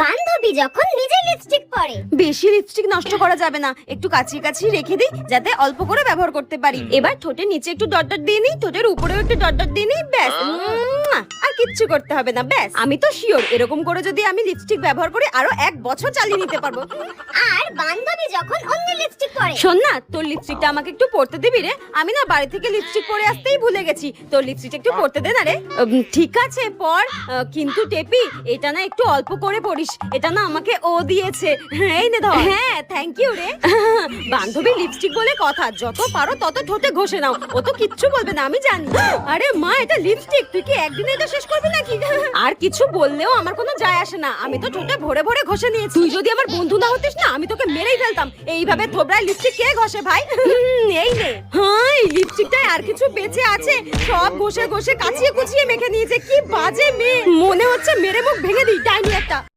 বান্ধবী যখন নিজে লিপস্টিক পরে। বেশি লিপস্টিক নষ্ট করা যাবে না, একটু কাছিয়ে কাছিয়ে রেখে দিই যাতে অল্প করে ব্যবহার করতে পারি। এবার ঠোঁটের নিচে একটু ডট ডট দিয়ে নিই, ঠোঁটের উপরেও একটু ডট ডট দিয়ে নিই, ব্যাস। আর কিচ্ছু করতে হবে না, ব্যাস। আমি তো শিওর এরকম করে যদি আমি লিপস্টিক ব্যবহার করি আরো 1 বছর চালিয়ে নিতে পারবো। আর বান্ধবী যখন অন্য লিপস্টিক পরে। শোন না, তোর লিপস্টিকটা আমাকে একটু পরতে দিবি রে? আমি না বাড়ি থেকে লিপস্টিক পরে আসতেই ভুলে গেছি। তোর লিপস্টিকটা একটু পরতে দে না রে। ঠিক আছে পর, কিন্তু টেপি এটা না একটু অল্প করে পরিস, এটা না আমাকে ও দিয়েছে। এই নে ধর। হ্যাঁ থ্যাংক ইউ রে। বান্ধবী লিপস্টিক বলে কথা, যত পারো তত ঠোঁটে ঘষে নাও, ও তো কিচ্ছু বলবে না আমি জানি। আরে মা, এটা লিপস্টিক, তুই কি একদিনে এটা শেষ করবি নাকি? আর কিছু বললেও আমার কোনো যায় আসে না, আমি তো ঠোঁটে ভরে ভরে ঘষে নিয়েছি। তুই যদি আমার বন্ধু না হতিস না, আমি তোকে মেরেই ফেলতাম। এইভাবে থোবরায় লিপস্টিক কে ঘষে ভাই? এই নে। হ্যাঁ, এই লিপস্টিকটায় আর কিছু বেঁচে আছে, সব ঘষে ঘষে কাচিয়ে কুচিয়ে মেখে নিয়েছে। কি বাজে মেয়ে, মনে হচ্ছে মেরে মুখ ভেঙে দিই, ডাইনি একটা।